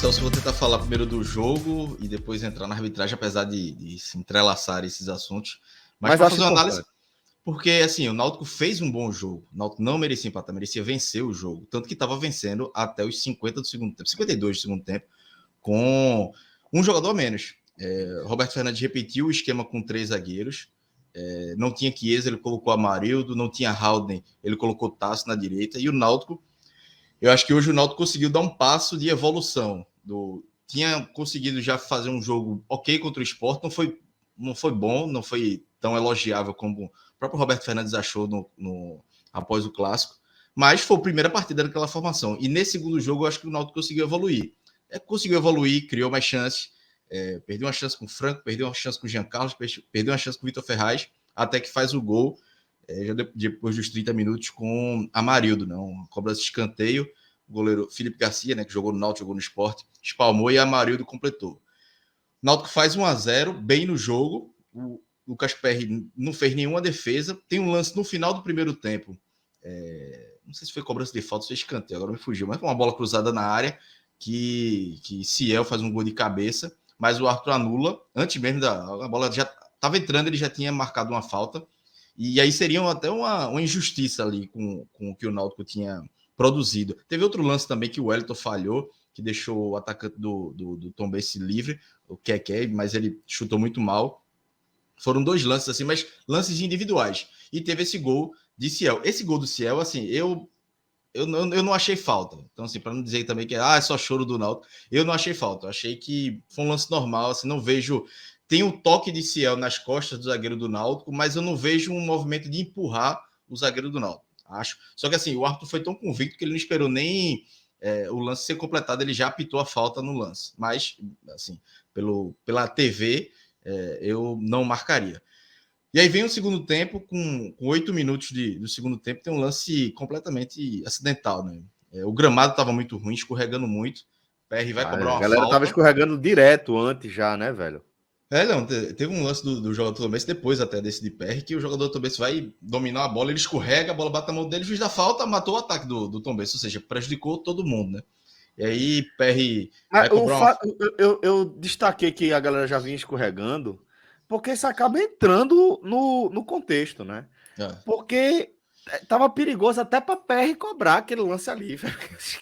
Celso, vou tentar falar primeiro do jogo e depois entrar na arbitragem, apesar de se entrelaçar esses assuntos. Mas para fazer uma análise, porque assim, o Náutico fez um bom jogo. O Náutico não merecia empatar, merecia vencer o jogo. Tanto que estava vencendo até os 50 do segundo tempo, 52 do segundo tempo, com um jogador a menos. Roberto Fernandes repetiu o esquema com 3 zagueiros. Não tinha Chiesa, ele colocou Amarildo, não tinha Haldane, ele colocou Tasso na direita. E o Náutico, eu acho que hoje o Náutico conseguiu dar um passo de evolução. Tinha conseguido já fazer um jogo ok contra o Sport, não foi bom, não foi tão elogiável como o próprio Roberto Fernandes achou após o Clássico, mas foi a primeira partida daquela formação. E nesse segundo jogo eu acho que o Náutico conseguiu evoluir. Conseguiu evoluir, criou mais chances, perdeu uma chance com o Franco, perdeu uma chance com o Jean Carlos, perdeu uma chance com o Vitor Ferraz, até que faz o gol, já depois dos 30 minutos com Amarildo, não? Uma cobrança de escanteio, o goleiro Felipe Garcia, né, que jogou no Náutico, jogou no Sport, espalmou e Amarildo completou. O Náutico faz 1-0, bem no jogo, o Lucas Perry não fez nenhuma defesa, tem um lance no final do primeiro tempo, não sei se foi cobrança de falta, se foi escanteio, agora me fugiu, mas foi uma bola cruzada na área, que Ciel faz um gol de cabeça, mas o árbitro anula, antes mesmo a bola já estava entrando, ele já tinha marcado uma falta, e aí seria até uma injustiça ali com o que o Náutico tinha produzido. Teve outro lance também que o Wellington falhou, que deixou o atacante do Tombense livre, o Keké, mas ele chutou muito mal. Foram 2 lances assim, mas lances individuais. E teve esse gol de Ciel. Esse gol do Ciel, assim, eu não achei falta. Então, assim, para não dizer também que é só choro do Náutico, eu não achei falta. Eu achei que foi um lance normal, assim, não vejo... Tem um toque de Ciel nas costas do zagueiro do Náutico, mas eu não vejo um movimento de empurrar o zagueiro do Náutico, acho. Só que, assim, o árbitro foi tão convicto que ele não esperou nem o lance ser completado, ele já apitou a falta no lance. Mas, assim, pela TV, eu não marcaria. E aí vem o segundo tempo, com 8 minutos do segundo tempo, tem um lance completamente acidental, né? O gramado estava muito ruim, escorregando muito. O PR vai cobrar uma falta. A galera tava escorregando direto antes já, né, velho? Não, teve um lance do jogador Tombense, depois até desse de PR, que o jogador Tombense vai dominar a bola, ele escorrega, a bola bate na mão dele, o juiz da falta, matou o ataque do Tombense, ou seja, prejudicou todo mundo, né? E aí PR vai cobrar uma... Eu destaquei que a galera já vinha escorregando, porque isso acaba entrando no contexto, né? Porque tava perigoso até pra PR cobrar aquele lance ali.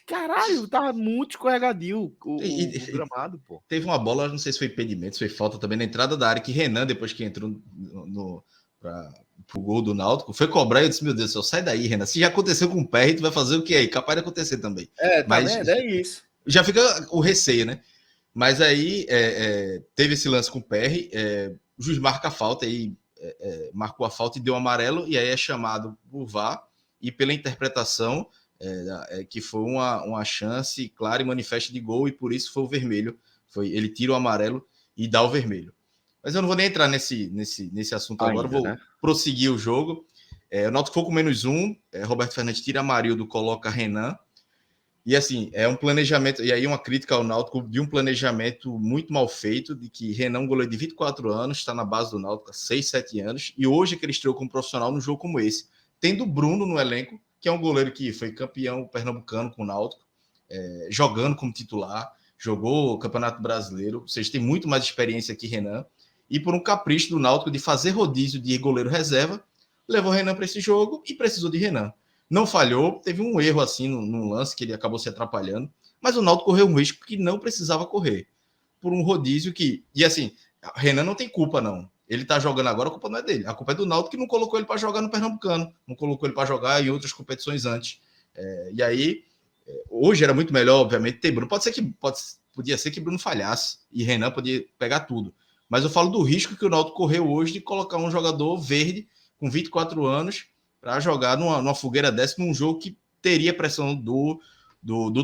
Caralho, tava muito escorregadio o gramado, pô. Teve uma bola, não sei se foi impedimento, se foi falta também na entrada da área, que Renan, depois que entrou pro gol do Náutico, foi cobrar e eu disse, meu Deus do céu, sai daí, Renan. Se já aconteceu com o PR, tu vai fazer o que aí? Capaz de acontecer também. Tá vendo? É isso. Já fica o receio, né? Mas aí teve esse lance com o PR, o juiz marca a falta, aí marcou a falta e deu um amarelo, e aí é chamado por VAR, e pela interpretação, que foi uma chance clara e manifesta de gol, e por isso foi o vermelho. Ele tira o amarelo e dá o vermelho. Mas eu não vou nem entrar nesse assunto agora, vou prosseguir o jogo. O Náutico ficou com -1, Roberto Fernandes tira Amarildo, coloca Renan. E assim, é um planejamento, e aí uma crítica ao Náutico de um planejamento muito mal feito, de que Renan, um goleiro de 24 anos, está na base do Náutico há 6, 7 anos, e hoje que ele estreou como profissional num jogo como esse. Tendo Bruno no elenco, que é um goleiro que foi campeão pernambucano com o Náutico, jogando como titular, jogou o Campeonato Brasileiro, ou seja, tem muito mais experiência que Renan, e por um capricho do Náutico de fazer rodízio de goleiro reserva, levou Renan para esse jogo e precisou de Renan. Não falhou, teve um erro assim no lance que ele acabou se atrapalhando, mas o Náutico correu um risco que não precisava correr, por um rodízio que... E assim, Renan não tem culpa, não. Ele tá jogando agora, a culpa não é dele. A culpa é do Náutico que não colocou ele para jogar no Pernambucano, não colocou ele para jogar em outras competições antes. E aí, hoje era muito melhor, obviamente, ter Bruno. Podia ser que Bruno falhasse e Renan podia pegar tudo. Mas eu falo do risco que o Náutico correu hoje de colocar um jogador verde com 24 anos para jogar numa fogueira dessa, num jogo que teria pressão do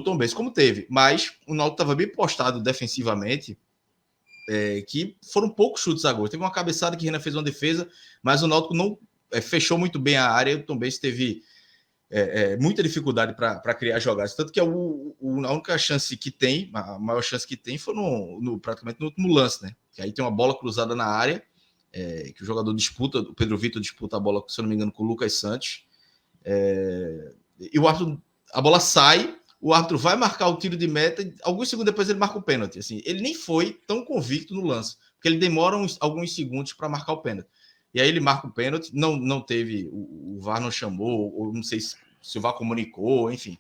Tombense, como teve. Mas o Náutico estava bem postado defensivamente, que foram poucos chutes a gol. Teve uma cabeçada que Renan fez uma defesa, mas o Náutico não fechou muito bem a área, o Tombense teve muita dificuldade para criar jogadas. Tanto que a única chance que tem, a maior chance que tem, foi praticamente no último lance, né? Que aí tem uma bola cruzada na área, que o jogador disputa, o Pedro Vitor disputa a bola, se eu não me engano, com o Lucas Santos. E o árbitro, a bola sai, o árbitro vai marcar o tiro de meta, e alguns segundos depois ele marca o pênalti. Assim, ele nem foi tão convicto no lance, porque ele demora alguns segundos para marcar o pênalti. E aí ele marca o pênalti, não teve, o VAR não chamou, ou não sei se o VAR comunicou, enfim.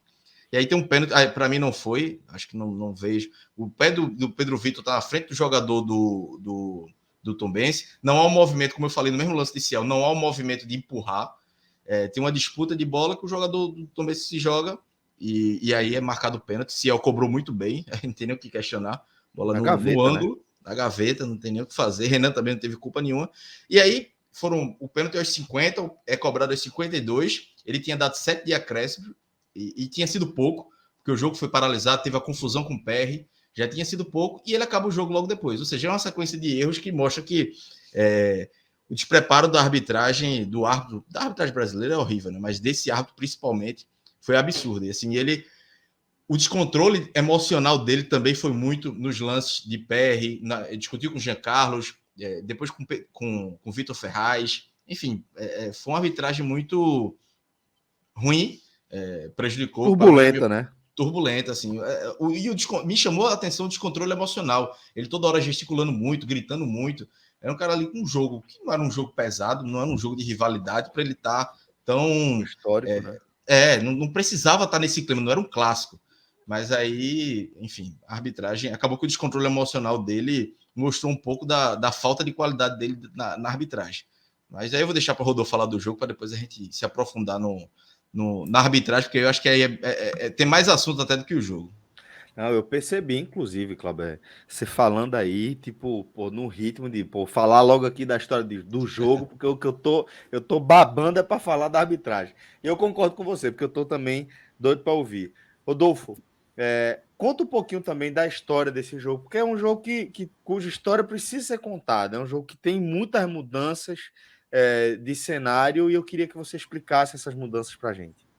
E aí tem um pênalti, para mim não foi, acho que não vejo. O pé do Pedro Vitor tá na frente do jogador do Tombense. Não há um movimento, como eu falei no mesmo lance de Ciel, não há um movimento de empurrar. Tem uma disputa de bola que o jogador do Tombense se joga e aí é marcado o pênalti. Ciel cobrou muito bem, não tem nem o que questionar. Bola no ângulo, né? Na gaveta, não tem nem o que fazer. Renan também não teve culpa nenhuma. E aí o pênalti aos 50, é cobrado aos 52. Ele tinha dado 7 de acréscimo e tinha sido pouco, porque o jogo foi paralisado, teve a confusão com o PR, já tinha sido pouco, e ele acaba o jogo logo depois. Ou seja, é uma sequência de erros que mostra que o despreparo da arbitragem, da arbitragem brasileira é horrível, né? Mas desse árbitro principalmente foi absurdo. E assim, o descontrole emocional dele também foi muito nos lances de PR, discutiu com o Jean Carlos, depois com o Vitor Ferraz. Enfim, foi uma arbitragem muito ruim, prejudicou. Turbulenta, né? Turbulenta, assim. Me chamou a atenção o descontrole emocional. Ele toda hora gesticulando muito, gritando muito. Era um cara ali com um jogo que não era um jogo pesado, não era um jogo de rivalidade para ele estar tão... Histórico, né? Não precisava estar nesse clima, não era um clássico. Mas aí, enfim, a arbitragem... Acabou que o descontrole emocional dele mostrou um pouco da falta de qualidade dele na arbitragem. Mas aí eu vou deixar para o Rodolfo falar do jogo, para depois a gente se aprofundar na arbitragem, porque eu acho que aí tem mais assunto até do que o jogo. Não, eu percebi, inclusive, Cláudio, você falando aí, tipo, pô, no ritmo de, pô, falar logo aqui da história do jogo, porque o que eu tô babando é para falar da arbitragem. E eu concordo com você, porque eu tô também doido para ouvir. Rodolfo, conta um pouquinho também da história desse jogo, porque é um jogo cuja história precisa ser contada, é um jogo que tem muitas mudanças de cenário, e eu queria que você explicasse essas mudanças para a gente.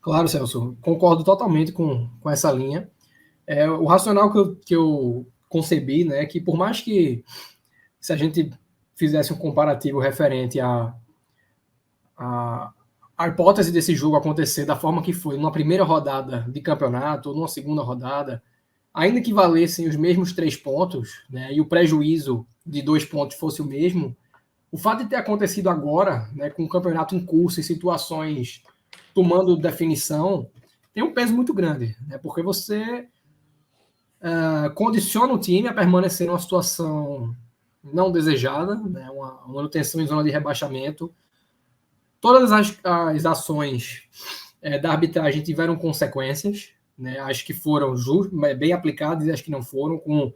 Claro, Celso, concordo totalmente com essa linha. O racional que eu concebi, né, que por mais que se a gente fizesse um comparativo referente à hipótese desse jogo acontecer da forma que foi numa primeira rodada de campeonato ou numa segunda rodada, ainda que valessem os mesmos 3 pontos, né, e o prejuízo de 2 pontos fosse o mesmo, o fato de ter acontecido agora, né, com o campeonato em curso e situações tomando definição, tem um peso muito grande, né, porque você condiciona o time a permanecer numa situação não desejada, né, uma manutenção em zona de rebaixamento. Todas as ações da arbitragem tiveram consequências, né, acho que foram bem aplicadas e acho que não foram, com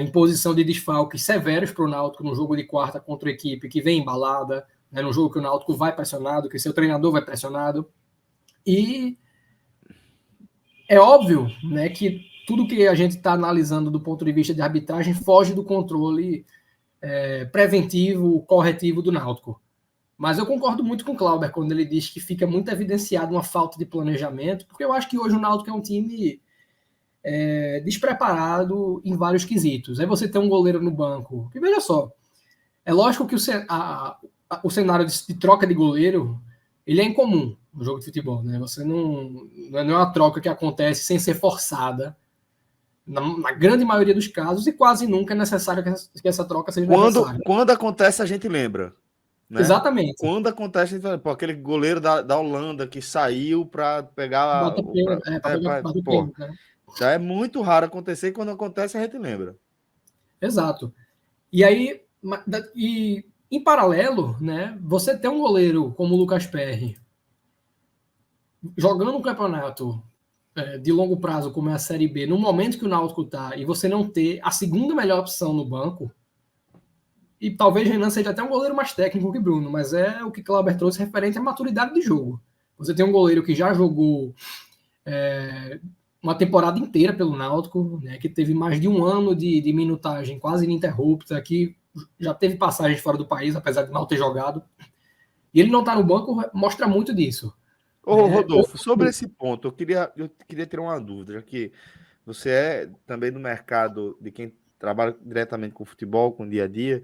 imposição de desfalques severos para o Náutico no jogo de quarta contra a equipe que vem embalada, né, no jogo que o Náutico vai pressionado, que seu treinador vai pressionado. E é óbvio, né, que tudo que a gente está analisando do ponto de vista de arbitragem foge do controle preventivo, corretivo do Náutico. Mas eu concordo muito com o Clauber quando ele diz que fica muito evidenciado uma falta de planejamento, porque eu acho que hoje o Náutico é um time despreparado em vários quesitos. Aí você tem um goleiro no banco, que veja só, é lógico que o cenário de troca de goleiro ele é incomum no jogo de futebol, né? Você não é uma troca que acontece sem ser forçada, na grande maioria dos casos, e quase nunca é necessário que essa troca seja necessária. Quando acontece, a gente lembra. Né? Exatamente. Quando acontece, a gente fala, pô, aquele goleiro da Holanda que saiu para pegar... né? Já é muito raro acontecer, e quando acontece, a gente lembra. Exato. E aí, em paralelo, né, você tem um goleiro como o Lucas Perry jogando um campeonato de longo prazo, como é a Série B, no momento que o Náutico está, e você não ter a segunda melhor opção no banco, e talvez Renan seja até um goleiro mais técnico que Bruno, mas é o que Clauber trouxe referente à maturidade de jogo. Você tem um goleiro que já jogou uma temporada inteira pelo Náutico, né, que teve mais de um ano de minutagem quase ininterrupta, que já teve passagens fora do país, apesar de não ter jogado. E ele não está no banco, mostra muito disso. Rodolfo, sobre esse ponto, eu queria ter uma dúvida, já que você é também do mercado de quem trabalha diretamente com futebol, com o dia a dia,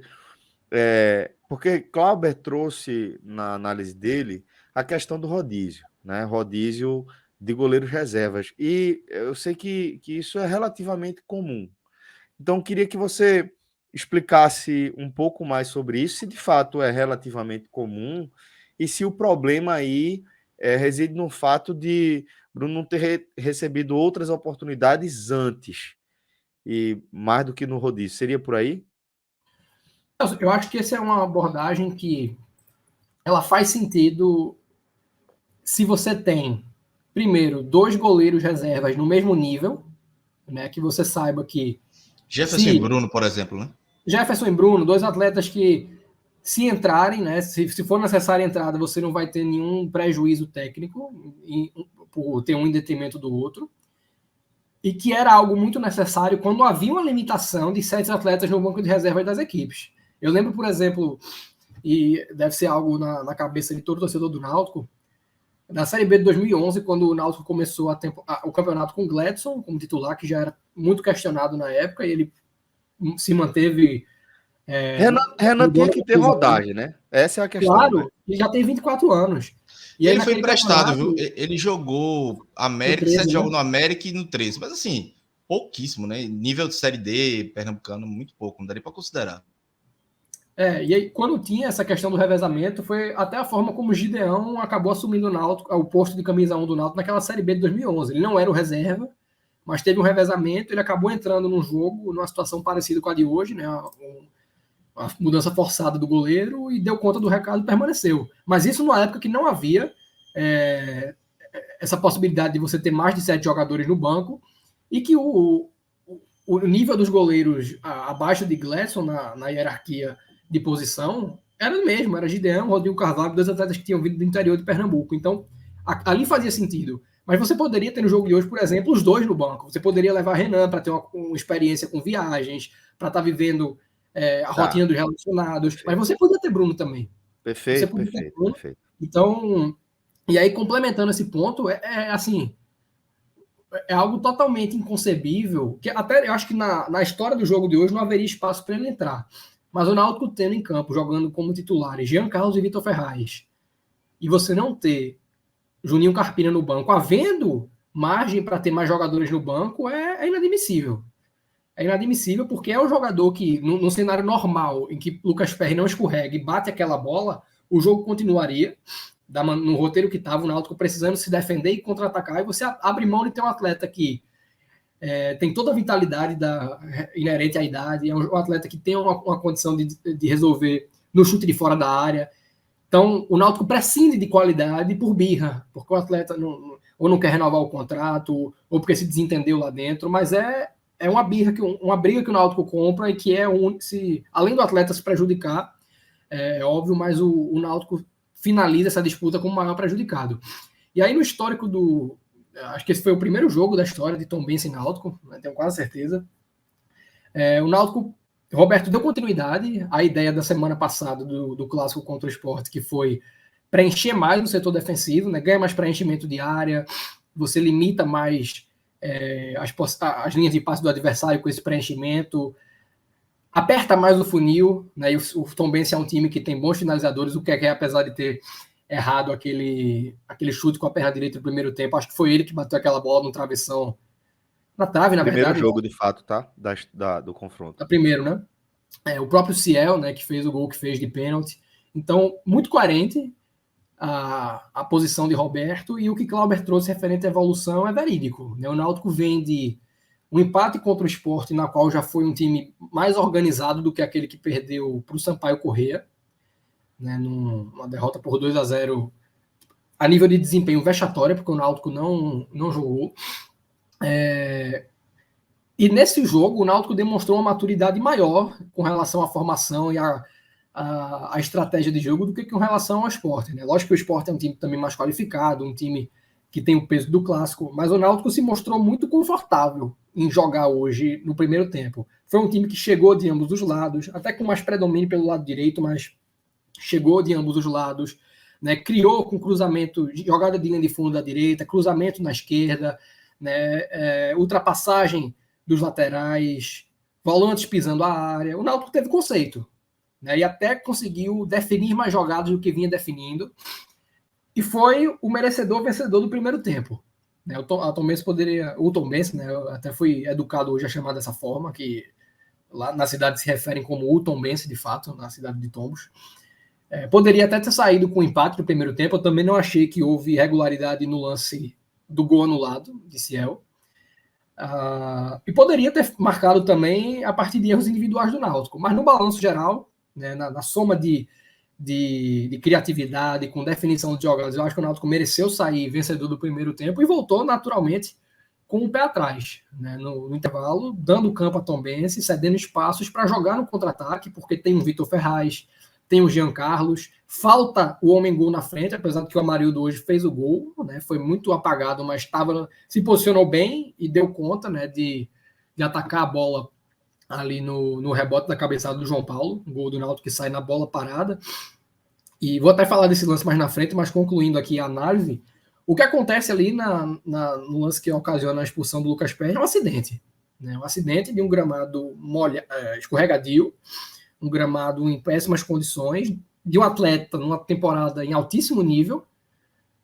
porque Clauber trouxe na análise dele a questão do rodízio, né? Rodízio de goleiros reservas. E eu sei que isso é relativamente comum. Então, queria que você explicasse um pouco mais sobre isso, se de fato é relativamente comum, e se o problema aí reside no fato de Bruno não ter recebido outras oportunidades antes, e mais do que no rodízio. Seria por aí? Eu acho que essa é uma abordagem que ela faz sentido se você tem, primeiro, 2 goleiros reservas no mesmo nível, né, que você saiba que... Jefferson e Bruno, por exemplo, né? Jefferson e Bruno, 2 atletas que, se entrarem, né, se for necessária a entrada, você não vai ter nenhum prejuízo técnico por ter um em detrimento do outro, e que era algo muito necessário quando havia uma limitação de 7 atletas no banco de reservas das equipes. Eu lembro, por exemplo, e deve ser algo na cabeça de todo torcedor do Náutico, na Série B de 2011, quando o Náutico começou o campeonato com o Gladson como titular, que já era muito questionado na época, e ele se manteve... Renan tinha que ter rodagem, né? Essa é a questão. Claro, né? ele já tem 24 anos. E ele foi emprestado, viu? Ele jogou América, 13, 7 jogos no América e no 13. Mas assim, pouquíssimo, né? Nível de Série D, pernambucano, muito pouco, não daria para considerar. E aí, quando tinha essa questão do revezamento, foi até a forma como o Gideão acabou assumindo o posto de camisa 1 do Náutico naquela Série B de 2011. Ele não era o reserva, mas teve um revezamento, ele acabou entrando num jogo, numa situação parecida com a de hoje, né? A mudança forçada do goleiro, e deu conta do recado e permaneceu. Mas isso numa época que não havia essa possibilidade de você ter mais de 7 jogadores no banco, e que o nível dos goleiros abaixo de Gladson na hierarquia de posição era o mesmo, era Gideão, Rodrigo Carvalho, 2 atletas que tinham vindo do interior de Pernambuco. Então, ali fazia sentido. Mas você poderia ter no jogo de hoje, por exemplo, os 2 no banco. Você poderia levar Renan para ter uma experiência com viagens, para estar vivendo a rotina dos relacionados. Perfeito. Mas você podia ter Bruno também. Perfeito. Então, e aí, complementando esse ponto, assim, é algo totalmente inconcebível, que até eu acho que na história do jogo de hoje não haveria espaço para ele entrar. Mas o Náutico tendo em campo, jogando como titulares, Jean Carlos e Vitor Ferraz, e você não ter Juninho Carpina no banco, havendo margem para ter mais jogadores no banco, é inadmissível. É inadmissível porque é um jogador que, num cenário normal, em que Lucas Perry não escorrega e bate aquela bola, o jogo continuaria no roteiro que estava, o Náutico precisando se defender e contra-atacar, e você abre mão de ter um atleta que tem toda a vitalidade inerente à idade, é um atleta que tem uma condição de resolver no chute de fora da área. Então, o Náutico prescinde de qualidade por birra, porque o atleta ou não quer renovar o contrato, ou porque se desentendeu lá dentro, mas é uma birra, uma briga que o Náutico compra, e que além do atleta se prejudicar, é óbvio, mas o Náutico finaliza essa disputa como o maior prejudicado. E aí, no histórico acho que esse foi o primeiro jogo da história de Tombense e Náutico, né, tenho quase certeza. O Náutico, Roberto, deu continuidade à ideia da semana passada do clássico contra o Sport, que foi preencher mais no setor defensivo, né, ganha mais preenchimento de área, você limita mais as linhas de passe do adversário com esse preenchimento, aperta mais o funil, né, e o Tombense é um time que tem bons finalizadores, o que apesar de ter errado aquele chute com a perna direita no primeiro tempo, acho que foi ele que bateu aquela bola no travessão, na trave, na verdade. Primeiro jogo, de fato, tá? Do confronto. Primeiro, né? O próprio Ciel, né, que fez o gol que fez de pênalti. Então, muito coerente a posição de Roberto, e o que Clauber trouxe referente à evolução é verídico. Né? O Náutico vem de um empate contra o Sport, na qual já foi um time mais organizado do que aquele que perdeu para o Sampaio Corrêa, né, numa derrota por 2-0 a nível de desempenho vexatória, porque o Náutico não jogou. E nesse jogo o Náutico demonstrou uma maturidade maior com relação à formação e a estratégia de jogo do que com relação ao Sport. Né? Lógico que o Sport é um time também mais qualificado, um time que tem o peso do clássico, mas o Náutico se mostrou muito confortável em jogar hoje no primeiro tempo. Foi um time que chegou de ambos os lados, até com mais predomínio pelo lado direito, mas chegou de ambos os lados, né? Criou com cruzamento, jogada de linha de fundo da direita, cruzamento na esquerda, né? Ultrapassagem dos laterais, volantes pisando a área. O Náutico teve conceito, né? E até conseguiu definir mais jogadas do que vinha definindo, e foi o merecedor vencedor do primeiro tempo. Né? A Tombense poderia... O Tombense, né, eu até fui educado hoje a chamar dessa forma, que lá na cidade se referem como o Tombense, de fato, na cidade de Tombos. Poderia até ter saído com empate no primeiro tempo. Eu também não achei que houve irregularidade no lance do gol anulado de Ciel. E poderia ter marcado também a partir de erros individuais do Náutico. Mas no balanço geral, né, na soma de criatividade, com definição de jogadas, eu acho que o Náutico mereceu sair vencedor do primeiro tempo e voltou naturalmente com o pé atrás, né, no intervalo, dando campo a Tombense, cedendo espaços para jogar no contra-ataque, porque tem o Vitor Ferraz, tem o Jean Carlos, falta o homem-gol na frente, apesar de que o Amarildo hoje fez o gol, né, foi muito apagado, mas se posicionou bem e deu conta, né, de atacar a bola ali no rebote da cabeçada do João Paulo, um gol do Náutico que sai na bola parada. E vou até falar desse lance mais na frente, mas concluindo aqui a análise, o que acontece ali no lance que ocasiona a expulsão do Lucas Perry é um acidente. Né? Um acidente de um gramado escorregadio, um gramado em péssimas condições, de um atleta numa temporada em altíssimo nível,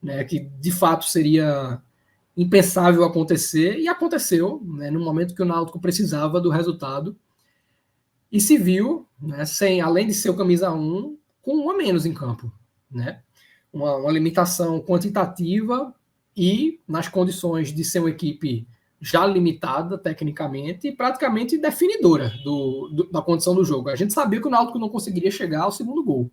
né, que de fato seria impensável acontecer, e aconteceu, né, no momento que o Náutico precisava do resultado, e se viu, né, além de ser o camisa 1, com um a menos em campo. Né? Uma limitação quantitativa e nas condições de ser uma equipe já limitada tecnicamente e praticamente definidora da condição do jogo. A gente sabia que o Náutico não conseguiria chegar ao segundo gol.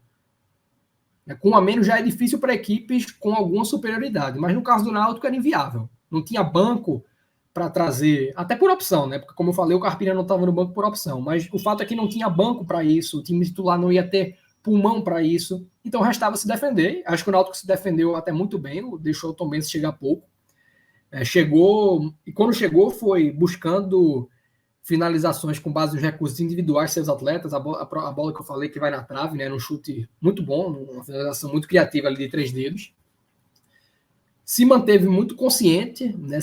Com um a menos já é difícil para equipes com alguma superioridade, mas no caso do Náutico era inviável. Não tinha banco para trazer, até por opção, né? Porque, como eu falei, o Carpina não estava no banco por opção, mas o fato é que não tinha banco para isso, o time titular não ia ter pulmão para isso, então restava se defender. Acho que o Náutico se defendeu até muito bem, deixou o Tombense chegar pouco. Chegou, e quando chegou foi buscando finalizações com base nos recursos individuais de seus atletas, a bola que eu falei que vai na trave, né, num chute muito bom, uma finalização muito criativa ali de 3 dedos. Se manteve muito consciente, né,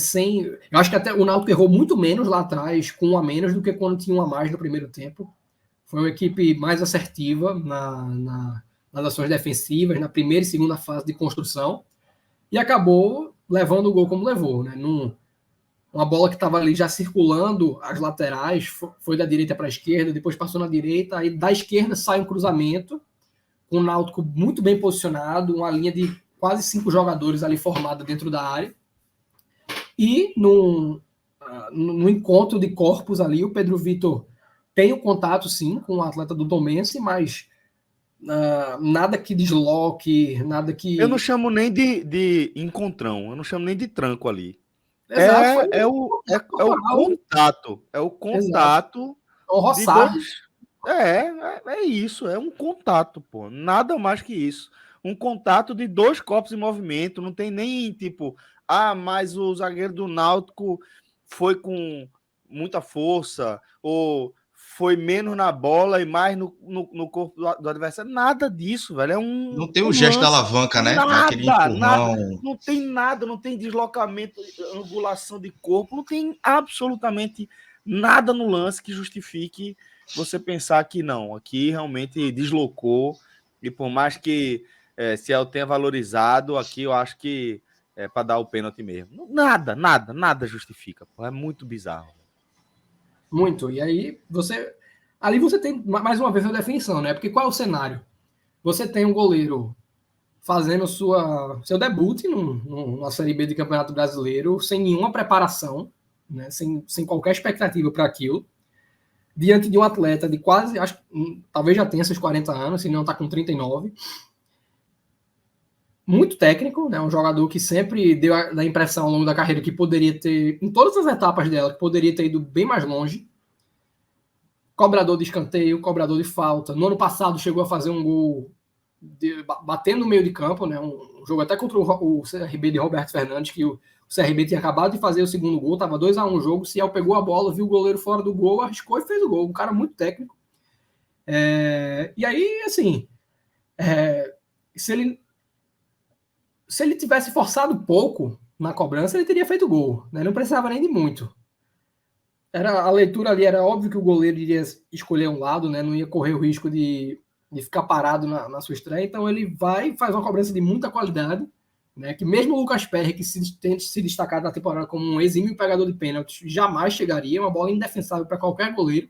eu acho que até o Náutico errou muito menos lá atrás, com um a menos, do que quando tinha um a mais no primeiro tempo. Foi uma equipe mais assertiva nas ações defensivas, na primeira e segunda fase de construção, e acabou levando o gol como levou, né? Uma bola que estava ali já circulando as laterais, foi da direita para a esquerda, depois passou na direita, aí da esquerda sai um cruzamento, com o Náutico muito bem posicionado, uma linha de quase 5 jogadores ali formada dentro da área, e no encontro de corpos ali, o Pedro Vitor tem o contato, sim, com o atleta do Tombense, mas nada que desloque, nada que... Eu não chamo nem de encontrão, eu não chamo nem de tranco ali. Exato, é o contato. É o contato. De dois... É isso, é um contato, pô. Nada mais que isso. Um contato de 2 corpos em movimento, não tem nem tipo, mas o zagueiro do Náutico foi com muita força, ou foi menos na bola e mais no corpo do adversário. Nada disso, velho. Não tem o gesto da alavanca, né? Nada. Não tem nada, não tem deslocamento, angulação de corpo, não tem absolutamente nada no lance que justifique você pensar que não, aqui realmente deslocou, e por mais que Ciel tenha valorizado, aqui eu acho que é para dar o pênalti mesmo. Nada justifica, pô. É muito bizarro. Muito. E aí, ali você tem, mais uma vez, a definição, né? Porque qual é o cenário? Você tem um goleiro fazendo seu debut numa Série B de Campeonato Brasileiro, sem nenhuma preparação, né? Sem qualquer expectativa para aquilo, diante de um atleta de quase, acho que talvez já tenha seus 40 anos, se não está com 39. Muito técnico, né? Um jogador que sempre deu a impressão ao longo da carreira que poderia ter, em todas as etapas dela, que poderia ter ido bem mais longe. Cobrador de escanteio, cobrador de falta. No ano passado chegou a fazer um gol batendo no meio de campo, né? Um jogo até contra o CRB de Roberto Fernandes, que o CRB tinha acabado de fazer o segundo gol, estava 2-1 o jogo, o Ciel pegou a bola, viu o goleiro fora do gol, arriscou e fez o gol. Um cara muito técnico. E aí, assim, se ele tivesse forçado pouco na cobrança, ele teria feito gol, né? Não precisava nem de muito. A leitura ali era óbvio que o goleiro iria escolher um lado, né? Não ia correr o risco de ficar parado na sua estreia. Então ele vai, faz uma cobrança de muita qualidade, né? Que mesmo o Lucas Perry, que tente se destacar na temporada como um exímio pegador de pênaltis, jamais chegaria. Uma bola indefensável para qualquer goleiro.